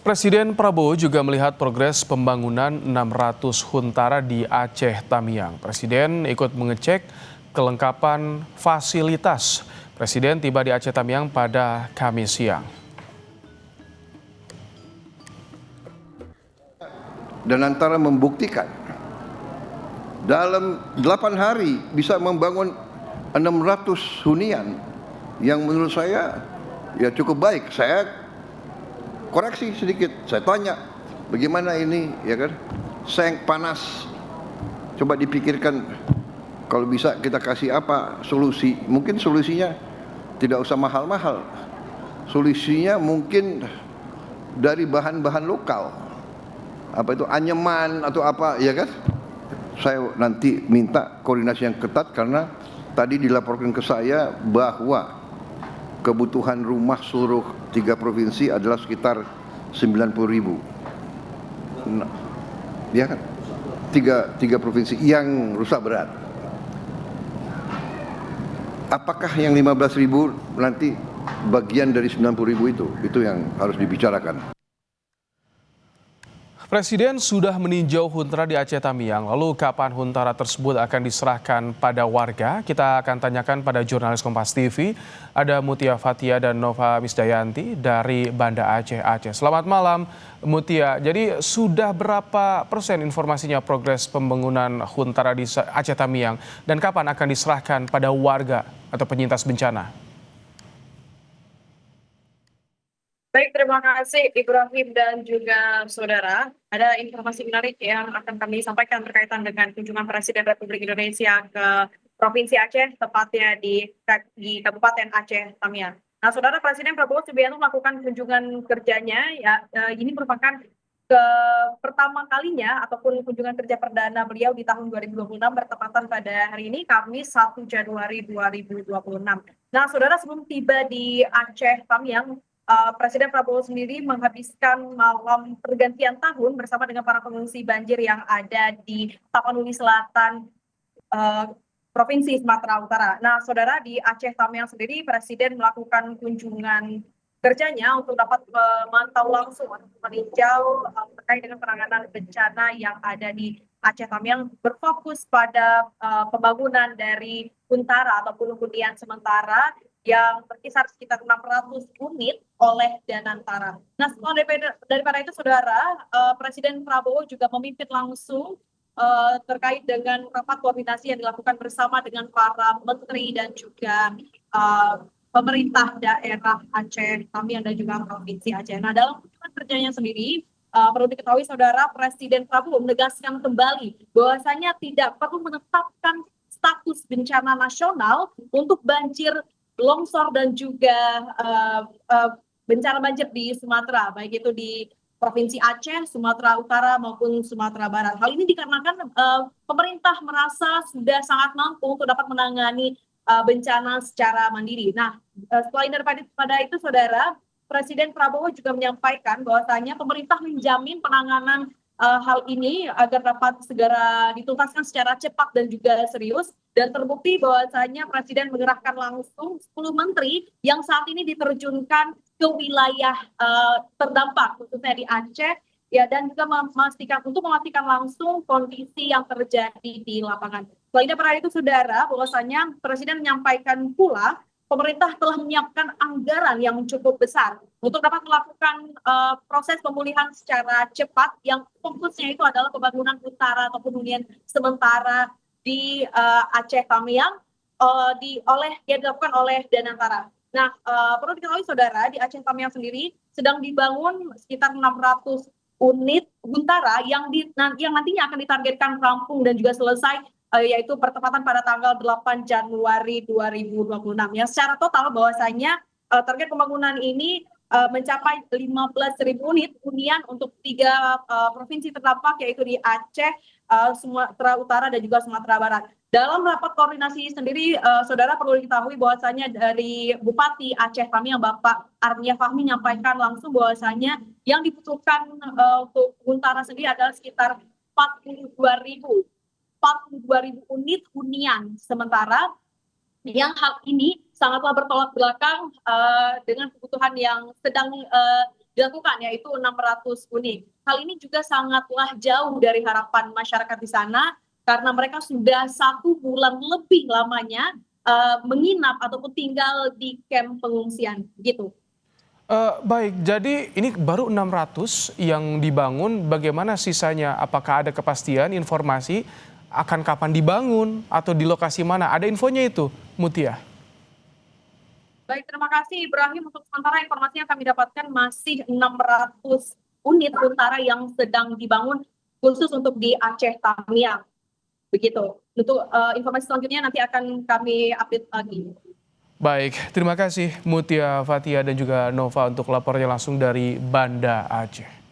Presiden Prabowo juga melihat progres pembangunan 600 huntara di Aceh Tamiang. Presiden ikut mengecek kelengkapan fasilitas. Presiden tiba di Aceh Tamiang pada Kamis siang. Dan antara membuktikan dalam 8 hari bisa membangun 600 hunian yang menurut saya ya cukup baik. Saya koreksi sedikit, saya tanya bagaimana ini, ya kan, seng panas, coba dipikirkan kalau bisa kita kasih apa solusi. Mungkin solusinya tidak usah mahal-mahal, solusinya mungkin dari bahan-bahan lokal, apa itu anyaman atau apa, ya kan. Saya nanti minta koordinasi yang ketat karena tadi dilaporkan ke saya bahwa kebutuhan rumah seluruh 3 provinsi adalah sekitar 90.000. Nah, ya kan? Tiga provinsi yang rusak berat. Apakah yang 15.000 nanti bagian dari 90.000 itu? Itu yang harus dibicarakan. Presiden sudah meninjau huntara di Aceh Tamiang. Lalu kapan huntara tersebut akan diserahkan pada warga? Kita akan tanyakan pada jurnalis Kompas TV. Ada Mutia Fatia dan Nova Misdayanti dari Banda Aceh. Selamat malam Mutia. Jadi sudah berapa persen informasinya progres pembangunan huntara di Aceh Tamiang? Dan kapan akan diserahkan pada warga atau penyintas bencana? Baik, terima kasih Ibrahim dan juga saudara. Ada informasi menarik yang akan kami sampaikan berkaitan dengan kunjungan Presiden Republik Indonesia ke Provinsi Aceh, tepatnya di Kabupaten Aceh Tamiang. Nah, saudara, Presiden Prabowo Subianto melakukan kunjungan kerjanya, ini merupakan pertama kalinya ataupun kunjungan kerja perdana beliau di tahun 2026 bertepatan pada hari ini, Kamis 1 Januari 2026. Nah, saudara, sebelum tiba di Aceh Tamiang, Presiden Prabowo sendiri menghabiskan malam pergantian tahun bersama dengan para pengungsi banjir yang ada di Tapanuli Selatan, Provinsi Sumatera Utara. Nah, saudara, di Aceh Tamiang sendiri Presiden melakukan kunjungan kerjanya untuk dapat memantau langsung atau meninjau terkait dengan penanganan bencana yang ada di Aceh Tamiang, berfokus pada pembangunan dari huntara ataupun hunian sementara yang berkisar sekitar 600 unit oleh Danantara. Nah, setelah daripada itu, saudara, Presiden Prabowo juga memimpin langsung terkait dengan rapat koordinasi yang dilakukan bersama dengan para menteri dan juga pemerintah daerah Aceh Tamiang dan juga Provinsi Aceh. Nah, dalam kunjungan kerjanya sendiri, perlu diketahui, saudara, Presiden Prabowo menegaskan kembali bahwasanya tidak perlu menetapkan status bencana nasional untuk banjir, longsor dan juga bencana banjir di Sumatera, baik itu di Provinsi Aceh, Sumatera Utara maupun Sumatera Barat. Hal ini dikarenakan pemerintah merasa sudah sangat mampu untuk dapat menangani bencana secara mandiri. Nah, selain daripada itu, saudara, Presiden Prabowo juga menyampaikan bahwasanya pemerintah menjamin penanganan hal ini agar dapat segera dituntaskan secara cepat dan juga serius, dan terbukti bahwasanya Presiden mengerahkan langsung 10 menteri yang saat ini diterjunkan ke wilayah terdampak khususnya di Aceh, ya, dan juga memastikan langsung kondisi yang terjadi di lapangan. Selain daripada itu, saudara, bahwasanya Presiden menyampaikan pula pemerintah telah menyiapkan anggaran yang cukup besar untuk dapat melakukan proses pemulihan secara cepat, yang fokusnya itu adalah pembangunan huntara ataupun hunian sementara di Aceh Tamiang yang dilakukan oleh Danantara. Nah, perlu diketahui, saudara, di Aceh Tamiang sendiri sedang dibangun sekitar 600 unit huntara yang nantinya akan ditargetkan rampung dan juga selesai, yaitu bertepatan pada tanggal 8 Januari 2026. Yang secara total bahwasanya target pembangunan ini mencapai 15.000 unit hunian untuk 3 provinsi terdampak, yaitu di Aceh, Sumatera Utara dan juga Sumatera Barat. Dalam rapat koordinasi sendiri, saudara, perlu diketahui bahwasanya dari Bupati Aceh Tamiang, Bapak Arnia Fahmi, menyampaikan langsung bahwasanya yang dibutuhkan untuk huntara sendiri adalah sekitar 42.000 unit hunian sementara, yang hal ini sangatlah bertolak belakang dengan kebutuhan yang sedang dilakukan, yaitu 600 unit. Hal ini juga sangatlah jauh dari harapan masyarakat di sana karena mereka sudah 1 bulan lebih lamanya menginap ataupun tinggal di kamp pengungsian gitu. Baik, jadi ini baru 600 yang dibangun, bagaimana sisanya? Apakah ada kepastian informasi akan kapan dibangun atau di lokasi mana? Ada infonya itu, Mutia? Baik, terima kasih Ibrahim. Untuk sementara informasi yang kami dapatkan masih 600 unit huntara yang sedang dibangun khusus untuk di Aceh Tamiang. Begitu. Untuk informasi selanjutnya nanti akan kami update lagi. Baik, terima kasih Mutia Fatia dan juga Nova untuk lapornya langsung dari Banda Aceh.